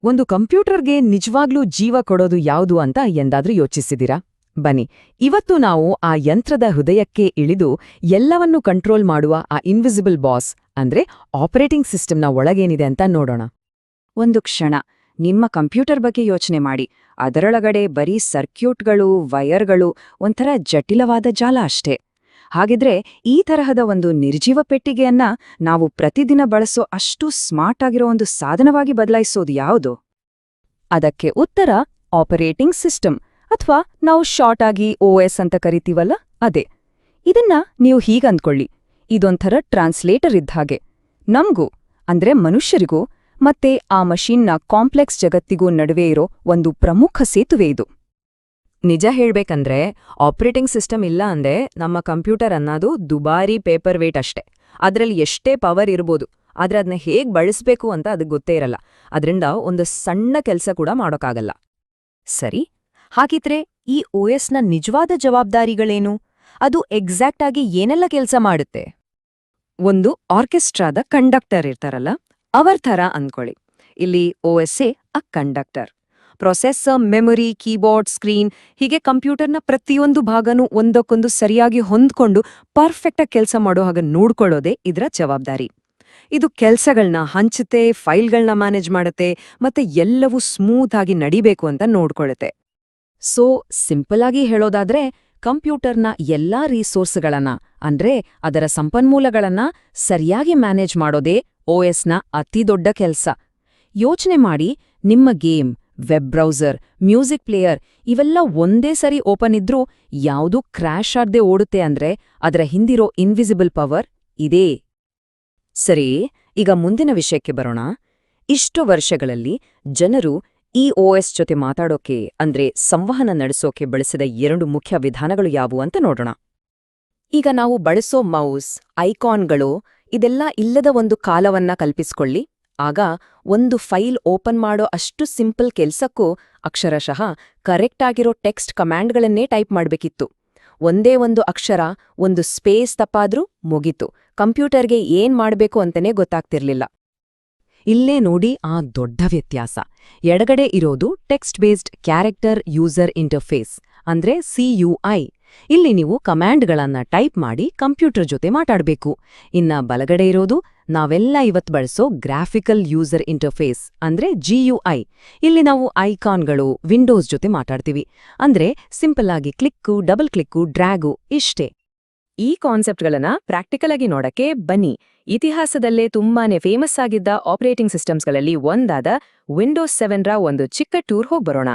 ಒಂದು ಕಂಪ್ಯೂಟರ್ಗೆ ನಿಜವಾಗ್ಲೂ ಜೀವ ಕೊಡೋದು ಯಾವುದು ಅಂತ ಎಂದಾದ್ರೂ ಯೋಚಿಸಿದಿರಾ? ಬನ್ನಿ, ಇವತ್ತು ನಾವು ಆ ಯಂತ್ರದ ಹೃದಯಕ್ಕೆ ಇಳಿದು ಎಲ್ಲವನ್ನೂ ಕಂಟ್ರೋಲ್ ಮಾಡುವ ಆ ಇನ್ವಿಸಿಬಲ್ ಬಾಸ್ ಅಂದ್ರೆ ಆಪರೇಟಿಂಗ್ ಸಿಸ್ಟಮ್ನ ಒಳಗೇನಿದೆ ಅಂತ ನೋಡೋಣ. ಒಂದು ಕ್ಷಣ ನಿಮ್ಮ ಕಂಪ್ಯೂಟರ್ ಬಗ್ಗೆ ಯೋಚನೆ ಮಾಡಿ. ಅದರೊಳಗಡೆ ಬರೀ ಸರ್ಕ್ಯೂಟ್ಗಳು, ವಯರ್ಗಳು, ಒಂಥರ ಜಟಿಲವಾದ ಜಾಲ ಅಷ್ಟೇ. ಹಾಗಿದ್ರೆ ಈ ತರಹದ ಒಂದು ನಿರ್ಜೀವ ಪೆಟ್ಟಿಗೆಯನ್ನ ನಾವು ಪ್ರತಿದಿನ ಬಳಸೋ ಅಷ್ಟು ಸ್ಮಾರ್ಟ್ ಆಗಿರೋ ಒಂದು ಸಾಧನವಾಗಿ ಬದಲಾಯಿಸೋದು ಯಾವುದು? ಅದಕ್ಕೆ ಉತ್ತರ ಆಪರೇಟಿಂಗ್ ಸಿಸ್ಟಮ್, ಅಥವಾ ನಾವು ಶಾರ್ಟ್ ಆಗಿ OS ಅಂತ ಕರಿತೀವಲ್ಲ ಅದೇ. ಇದನ್ನ ನೀವು ಹೀಗಂದ್ಕೊಳ್ಳಿ, ಇದೊಂಥರ ಟ್ರಾನ್ಸ್ಲೇಟರ್ ಇದ್ದ ಹಾಗೆ. ನಮ್ಗೂ ಅಂದ್ರೆ ಮನುಷ್ಯರಿಗೂ ಮತ್ತೆ ಆ ಮಷೀನ್ನ ಕಾಂಪ್ಲೆಕ್ಸ್ ಜಗತ್ತಿಗೂ ನಡುವೆ ಇರೋ ಒಂದು ಪ್ರಮುಖ ಸೇತುವೆ ಇದು. ನಿಜ ಹೇಳ್ಬೇಕಂದ್ರೆ ಆಪರೇಟಿಂಗ್ ಸಿಸ್ಟಮ್ ಇಲ್ಲ ಅಂದ್ರೆ ನಮ್ಮ ಕಂಪ್ಯೂಟರ್ ಅನ್ನೋದು ದುಬಾರಿ ಪೇಪರ್ ವೇಟ್ ಅಷ್ಟೇ. ಅದ್ರಲ್ಲಿ ಎಷ್ಟೇ ಪವರ್ ಇರ್ಬೋದು, ಆದ್ರೆ ಅದನ್ನ ಹೇಗ್ ಬಳಸ್ಬೇಕು ಅಂತ ಅದಕ್ಕೆ ಗೊತ್ತೇ ಇರಲ್ಲ. ಅದರಿಂದ ಒಂದು ಸಣ್ಣ ಕೆಲಸ ಕೂಡ ಮಾಡೋಕ್ಕಾಗಲ್ಲ. ಸರಿ, ಹಾಗಿದ್ರೆ ಈ OSನ ನಿಜವಾದ ಜವಾಬ್ದಾರಿಗಳೇನು? ಅದು ಎಕ್ಸಾಕ್ಟ್ ಆಗಿ ಏನೆಲ್ಲ ಕೆಲಸ ಮಾಡುತ್ತೆ? ಒಂದು ಆರ್ಕೆಸ್ಟ್ರಾದ ಕಂಡಕ್ಟರ್ ಇರ್ತಾರಲ್ಲ, ಅವರ ಥರ ಅಂದ್ಕೊಳ್ಳಿ. ಇಲ್ಲಿ OSఏ ಅ conductor. Processor, memory, keyboard, screen ಹೀಗೆ ಕಂಪ್ಯೂಟರ್ನ ಪ್ರತಿಯೊಂದು ಭಾಗನೂ ಒಂದಕ್ಕೊಂದು ಸರಿಯಾಗಿ ಹೊಂದ್ಕೊಂಡು ಪರ್ಫೆಕ್ಟಾಗಿ ಕೆಲಸ ಮಾಡೋ ಹಾಗೆ ನೋಡ್ಕೊಳ್ಳೋದೇ ಇದರ ಜವಾಬ್ದಾರಿ. ಇದು ಕೆಲಸಗಳನ್ನ ಹಂಚುತ್ತೆ, ಫೈಲ್ಗಳನ್ನ ಮ್ಯಾನೇಜ್ ಮಾಡುತ್ತೆ, ಮತ್ತೆ ಎಲ್ಲವೂ ಸ್ಮೂತ್ ಆಗಿ ನಡಿಬೇಕು ಅಂತ ನೋಡ್ಕೊಳ್ಳುತ್ತೆ. ಸೊ ಸಿಂಪಲ್ ಆಗಿ ಹೇಳೋದಾದ್ರೆ ಕಂಪ್ಯೂಟರ್ನ ಎಲ್ಲಾ ರಿಸೋರ್ಸ್ಗಳನ್ನ ಅಂದ್ರೆ ಅದರ ಸಂಪನ್ಮೂಲಗಳನ್ನ ಸರಿಯಾಗಿ ಮ್ಯಾನೇಜ್ ಮಾಡೋದೇ OSನ ಅತಿ ದೊಡ್ಡ ಕೆಲಸ. ಯೋಚನೆ ಮಾಡಿ, ನಿಮ್ಮ game, web browser, music player ಇವೆಲ್ಲ ಒಂದೇ ಸರಿ ಓಪನ್ ಇದ್ರೂ ಯಾವುದೂ ಕ್ರ್ಯಾಶ್ ಆಗದೆ ಓಡುತ್ತೆ ಅಂದ್ರೆ ಅದರ ಹಿಂದಿರೋ ಇನ್ವಿಸಿಬಲ್ ಪವರ್ ಇದೇ. ಸರಿ, ಈಗ ಮುಂದಿನ ವಿಷಯಕ್ಕೆ ಬರೋಣ. ಇಷ್ಟು ವರ್ಷಗಳಲ್ಲಿ ಜನರು ಈ OS ಜೊತೆ ಮಾತಾಡೋಕೆ ಅಂದ್ರೆ ಸಂವಹನ ನಡೆಸೋಕೆ ಬಳಸಿದ 2 ಮುಖ್ಯ ವಿಧಾನಗಳು ಯಾವುವು ಅಂತ ನೋಡೋಣ. ಈಗ ನಾವು ಬಳಸೋ ಮೌಸ್, ಐಕಾನ್ಗಳು ಇದೆಲ್ಲ ಇಲ್ಲದ ಒಂದು ಕಾಲವನ್ನ ಕಲ್ಪಿಸ್ಕೊಳ್ಳಿ. ಆಗ ಒಂದು ಫೈಲ್ ಓಪನ್ ಮಾಡೋ ಅಷ್ಟು ಸಿಂಪಲ್ ಕೆಲ್ಸಕ್ಕೂ ಅಕ್ಷರಶಃ ಕರೆಕ್ಟ್ ಆಗಿರೋ ಟೆಕ್ಸ್ಟ್ ಕಮಾಂಡ್ಗಳನ್ನೇ ಟೈಪ್ ಮಾಡ್ಬೇಕಿತ್ತು. ಒಂದೇ ಒಂದು ಅಕ್ಷರ, ಒಂದು ಸ್ಪೇಸ್ ತಪ್ಪಾದ್ರೂ ಮುಗೀತು. ಕಂಪ್ಯೂಟರ್ಗೆ ಏನ್ ಮಾಡ್ಬೇಕು ಅಂತನೇ ಗೊತ್ತಾಗ್ತಿರ್ಲಿಲ್ಲ. ಇಲ್ಲೇ ನೋಡಿ ಆ ದೊಡ್ಡ ವ್ಯತ್ಯಾಸ. ಎಡಗಡೆ ಇರೋದು text based character user interface ಅಂದ್ರೆ CUI. ಇಲ್ಲಿ ನೀವು ಕಮಾಂಡ್ಗಳನ್ನ ಟೈಪ್ ಮಾಡಿ ಕಂಪ್ಯೂಟರ್ ಜೊತೆ ಮಾತಾಡ್ಬೇಕು. ಇನ್ನ ಬಲಗಡೆ ಇರೋದು ನಾವೆಲ್ಲ ಇವತ್ತು ಬಳಸೋ ಗ್ರಾಫಿಕಲ್ ಯೂಸರ್ ಇಂಟರ್ಫೇಸ್ ಅಂದ್ರೆ GUI. ಇಲ್ಲಿ ನಾವು ಐಕಾನ್ಗಳು, ವಿಂಡೋಸ್ ಜೊತೆ ಮಾತಾಡ್ತೀವಿ. ಅಂದ್ರೆ ಸಿಂಪಲ್ ಆಗಿ ಕ್ಲಿಕ್ಕು, ಡಬಲ್ ಕ್ಲಿಕ್ಕು, ಡ್ರ್ಯಾಗು ಇಷ್ಟೇ. ಈ ಕಾನ್ಸೆಪ್ಟ್ಗಳನ್ನ ಪ್ರಾಕ್ಟಿಕಲ್ ಆಗಿ ನೋಡಕ್ಕೆ ಬನ್ನಿ. ಇತಿಹಾಸದಲ್ಲೇ ತುಂಬಾನೇ ಫೇಮಸ್ ಆಗಿದ್ದ ಆಪರೇಟಿಂಗ್ ಸಿಸ್ಟಮ್ಸ್ಗಳಲ್ಲಿ ಒಂದಾದ ವಿಂಡೋಸ್ 7ರ ಒಂದು ಚಿಕ್ಕ ಟೂರ್ ಹೋಗ್ಬರೋಣ.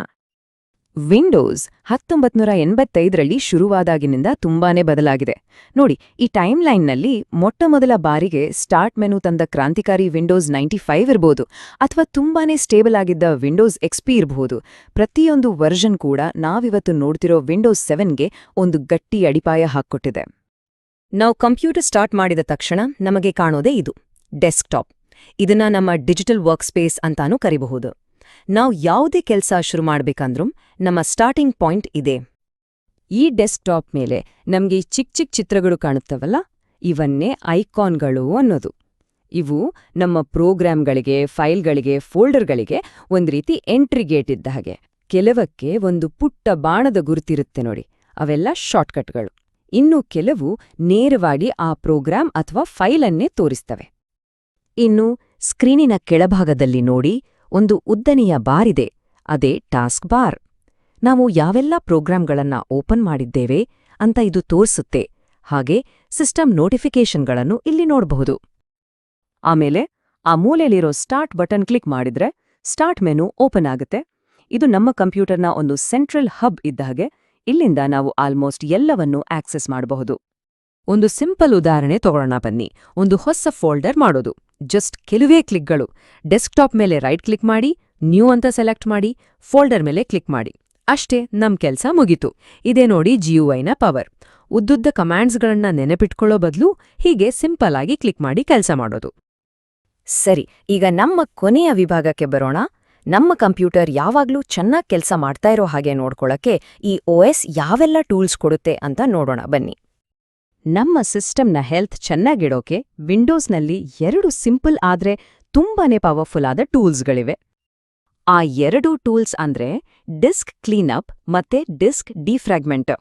ವಿಂಡೋಸ್ 1985ರಲ್ಲಿ ಶುರುವಾದಾಗಿನಿಂದ ತುಂಬಾನೇ ಬದಲಾಗಿದೆ. ನೋಡಿ, ಈ ಟೈಮ್ ಲೈನ್ನಲ್ಲಿ ಮೊಟ್ಟಮೊದಲ ಬಾರಿಗೆ ಸ್ಟಾರ್ಟ್ ಮೆನು ತಂದ ಕ್ರಾಂತಿಕಾರಿ ವಿಂಡೋಸ್ 95 ಇರ್ಬೋದು, ಅಥವಾ ತುಂಬಾನೇ ಸ್ಟೇಬಲ್ ಆಗಿದ್ದ ವಿಂಡೋಸ್ XP ಇರಬಹುದು. ಪ್ರತಿಯೊಂದು ವರ್ಷನ್ ಕೂಡ ನಾವಿವತ್ತು ನೋಡ್ತಿರೋ ವಿಂಡೋಸ್ 7ಗೆ ಒಂದು ಗಟ್ಟಿ ಅಡಿಪಾಯ ಹಾಕ್ಕೊಟ್ಟಿದೆ. ನಾವು ಕಂಪ್ಯೂಟರ್ ಸ್ಟಾರ್ಟ್ ಮಾಡಿದ ತಕ್ಷಣ ನಮಗೆ ಕಾಣೋದೇ ಇದು, ಡೆಸ್ಕ್ಟಾಪ್. ಇದನ್ನ ನಮ್ಮ ಡಿಜಿಟಲ್ ವರ್ಕ್ ಸ್ಪೇಸ್ ಅಂತಾನೂ ಕರಿಬಹುದು. ನಾವು ಯಾವುದೇ ಕೆಲಸ ಶುರು ಮಾಡ್ಬೇಕಂದ್ರೂ ನಮ್ಮ ಸ್ಟಾರ್ಟಿಂಗ್ ಪಾಯಿಂಟ್ ಇದೆ. ಈ ಡೆಸ್ಕ್ಟಾಪ್ ಮೇಲೆ ನಮ್ಗೆ ಚಿಕ್ಕ ಚಿಕ್ಕ ಚಿತ್ರಗಳು ಕಾಣುತ್ತವಲ್ಲ, ಇವನ್ನೇ ಐಕಾನ್ಗಳು ಅನ್ನೋದು. ಇವು ನಮ್ಮ ಪ್ರೋಗ್ರಾಮ್ಗಳಿಗೆ, ಫೈಲ್ಗಳಿಗೆ, ಫೋಲ್ಡರ್ಗಳಿಗೆ ಒಂದ್ ರೀತಿ ಎಂಟ್ರಿ ಗೇಟ್ ಇದ್ದ ಹಾಗೆ. ಕೆಲವಕ್ಕೆ ಒಂದು ಪುಟ್ಟ ಬಾಣದ ಗುರುತಿರುತ್ತೆ ನೋಡಿ, ಅವೆಲ್ಲ ಶಾರ್ಟ್ಕಟ್ಗಳು. ಇನ್ನು ಕೆಲವು ನೇರವಾಗಿ ಆ ಪ್ರೋಗ್ರಾಂ ಅಥವಾ ಫೈಲನ್ನೇ ತೋರಿಸ್ತವೆ. ಇನ್ನು ಸ್ಕ್ರೀನಿನ ಕೆಳಭಾಗದಲ್ಲಿ ನೋಡಿ, ಒಂದು ಉದ್ದನೆಯ ಬಾರಿದೆ, ಅದೇ ಟಾಸ್ಕ್ ಬಾರ್. ನಾವು ಯಾವೆಲ್ಲ ಪ್ರೋಗ್ರಾಂಗಳನ್ನ ಓಪನ್ ಮಾಡಿದ್ದೇವೆ ಅಂತ ಇದು ತೋರಿಸುತ್ತೆ. ಹಾಗೆ ಸಿಸ್ಟಮ್ ನೋಟಿಫಿಕೇಷನ್ಗಳನ್ನು ಇಲ್ಲಿ ನೋಡಬಹುದು. ಆಮೇಲೆ ಆ ಮೂಲೆಯಲ್ಲಿರೋ ಸ್ಟಾರ್ಟ್ ಬಟನ್ ಕ್ಲಿಕ್ ಮಾಡಿದ್ರೆ ಸ್ಟಾರ್ಟ್ ಮೆನು ಓಪನ್ ಆಗುತ್ತೆ. ಇದು ನಮ್ಮ ಕಂಪ್ಯೂಟರ್ನ ಒಂದು ಸೆಂಟ್ರಲ್ ಹಬ್ ಇದ್ದ ಹಾಗೆ. ಇಲ್ಲಿಂದ ನಾವು ಆಲ್ಮೋಸ್ಟ್ ಎಲ್ಲವನ್ನೂ ಆಕ್ಸೆಸ್ ಮಾಡಬಹುದು. ಒಂದು ಸಿಂಪಲ್ ಉದಾಹರಣೆ ತಗೊಳ್ಳೋಣ ಬನ್ನಿ. ಒಂದು ಹೊಸ ಫೋಲ್ಡರ್ ಮಾಡೋದು ಜಸ್ಟ್ ಕೆಲವೇ ಕ್ಲಿಕ್ಗಳು. ಡೆಸ್ಕ್ಟಾಪ್ ಮೇಲೆ ರೈಟ್ ಕ್ಲಿಕ್ ಮಾಡಿ, ನ್ಯೂ ಅಂತ ಸೆಲೆಕ್ಟ್ ಮಾಡಿ, ಫೋಲ್ಡರ್ ಮೇಲೆ ಕ್ಲಿಕ್ ಮಾಡಿ. ಅಷ್ಟೇ, ನಮ್ ಕೆಲ್ಸ ಮುಗೀತು. ಇದೇ ನೋಡಿ GUIನ ಪವರ್. ಉದ್ದುದ್ದ ಕಮಾಂಡ್ಸ್ಗಳನ್ನ ನೆನಪಿಟ್ಕೊಳ್ಳೋ ಬದಲು ಹೀಗೆ ಸಿಂಪಲ್ ಆಗಿ ಕ್ಲಿಕ್ ಮಾಡಿ ಕೆಲಸ ಮಾಡೋದು. ಸರಿ, ಈಗ ನಮ್ಮ ಕೊನೆಯ ವಿಭಾಗಕ್ಕೆ ಬರೋಣ. ನಮ್ಮ ಕಂಪ್ಯೂಟರ್ ಯಾವಾಗ್ಲೂ ಚೆನ್ನಾಗಿ ಕೆಲಸ ಮಾಡ್ತಾ ಇರೋ ಹಾಗೆ ನೋಡ್ಕೊಳ್ಳಕ್ಕೆ ಈ OS ಯಾವೆಲ್ಲ ಟೂಲ್ಸ್ ಕೊಡುತ್ತೆ ಅಂತ ನೋಡೋಣ ಬನ್ನಿ. ನಮ್ಮ ಸಿಸ್ಟಮ್ನ ಹೆಲ್ತ್ ಚೆನ್ನಾಗಿಡೋಕೆ ವಿಂಡೋಸ್ನಲ್ಲಿ 2 ಸಿಂಪಲ್ ಆದ್ರೆ ತುಂಬಾನೇ ಪವರ್ಫುಲ್ ಆದ ಟೂಲ್ಸ್ಗಳಿವೆ. ಆ 2 ಟೂಲ್ಸ್ ಅಂದ್ರೆ ಡಿಸ್ಕ್ ಕ್ಲೀನಪ್ ಮತ್ತೆ ಡಿಸ್ಕ್ ಡಿಫ್ರಾಗ್ಮೆಂಟ್.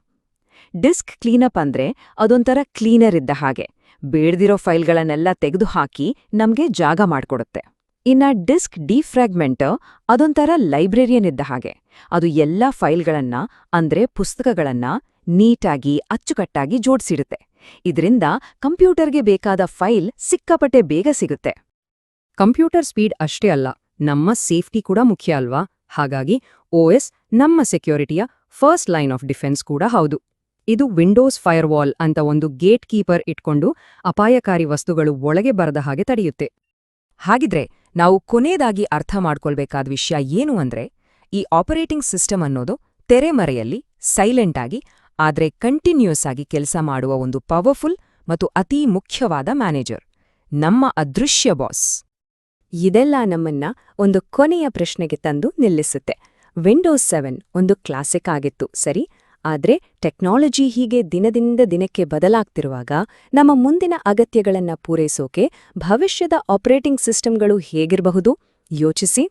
ಡಿಸ್ಕ್ ಕ್ಲೀನಪ್ ಅಂದ್ರೆ ಅದೊಂಥರ ಕ್ಲೀನರ್ ಇದ್ದ ಹಾಗೆ, ಬೇಡ್ದಿರೋ ಫೈಲ್ಗಳನ್ನೆಲ್ಲ ತೆಗೆದುಹಾಕಿ ನಮ್ಗೆ ಜಾಗ ಮಾಡ್ಕೊಡುತ್ತೆ. ಇನ್ನ ಡಿಸ್ಕ್ ಡಿಫ್ರಾಗ್ಮೆಂಟ್ ಅದೊಂಥರ ಲೈಬ್ರರಿಯನ್ ಇದ್ದ ಹಾಗೆ, ಅದು ಎಲ್ಲ ಫೈಲ್ಗಳನ್ನ ಅಂದ್ರೆ ಪುಸ್ತಕಗಳನ್ನ ನೀಟಾಗಿ ಅಚ್ಚುಕಟ್ಟಾಗಿ ಜೋಡಿಸಿಡುತ್ತೆ. ಇದರಿಂದ ಕಂಪ್ಯೂಟರ್ಗೆ ಬೇಕಾದ ಫೈಲ್ ಸಿಕ್ಕಾಪಟ್ಟೆ ಬೇಗ ಸಿಗುತ್ತೆ. ಕಂಪ್ಯೂಟರ್ ಸ್ಪೀಡ್ ಅಷ್ಟೇ ಅಲ್ಲ, ನಮ್ಮ ಸೇಫ್ಟಿ ಕೂಡ ಮುಖ್ಯ ಅಲ್ವಾ? ಹಾಗಾಗಿ OS ನಮ್ಮ ಸೆಕ್ಯೂರಿಟಿಯ ಫಸ್ಟ್ ಲೈನ್ ಆಫ್ ಡಿಫೆನ್ಸ್ ಕೂಡ ಹೌದು. ಇದು ವಿಂಡೋಸ್ ಫೈರ್ವಾಲ್ ಅಂತ ಒಂದು ಗೇಟ್ ಕೀಪರ್ ಇಟ್ಕೊಂಡು ಅಪಾಯಕಾರಿ ವಸ್ತುಗಳು ಒಳಗೆ ಬರದ ಹಾಗೆ ತಡೆಯುತ್ತೆ. ಹಾಗಿದ್ರೆ ನಾವು ಕೊನೆಯದಾಗಿ ಅರ್ಥ ಮಾಡ್ಕೊಳ್ಬೇಕಾದ ವಿಷಯ ಏನು ಅಂದ್ರೆ, ಈ ಆಪರೇಟಿಂಗ್ ಸಿಸ್ಟಮ್ ಅನ್ನೋದು ತೆರೆಮರೆಯಲ್ಲಿ ಸೈಲೆಂಟ್ ಆಗಿ ಆದ್ರೆ ಕಂಟಿನ್ಯೂಸ್ ಆಗಿ ಕೆಲಸ ಮಾಡುವ ಒಂದು ಪವರ್ಫುಲ್ ಮತ್ತು ಅತೀ ಮುಖ್ಯವಾದ ಮ್ಯಾನೇಜರ್, ನಮ್ಮ ಅದೃಶ್ಯ ಬಾಸ್. ಇದೆಲ್ಲ ನಮ್ಮನ್ನ ಒಂದು ಕೊನೆಯ ಪ್ರಶ್ನೆಗೆ ತಂದು ನಿಲ್ಲಿಸುತ್ತೆ. ವಿಂಡೋಸ್ 7 ಒಂದು ಕ್ಲಾಸಿಕ್ ಆಗಿತ್ತು, ಸರಿ. ಆದ್ರೆ ಟೆಕ್ನಾಲಜಿ ಹೀಗೆ ದಿನದಿಂದ ದಿನಕ್ಕೆ ಬದಲಾಗ್ತಿರುವಾಗ ನಮ್ಮ ಮುಂದಿನ ಅಗತ್ಯಗಳನ್ನ ಪೂರೈಸೋಕೆ ಭವಿಷ್ಯದ ಆಪರೇಟಿಂಗ್ ಸಿಸ್ಟಮ್ಗಳು ಹೇಗಿರಬಹುದು ಯೋಚಿಸಿ.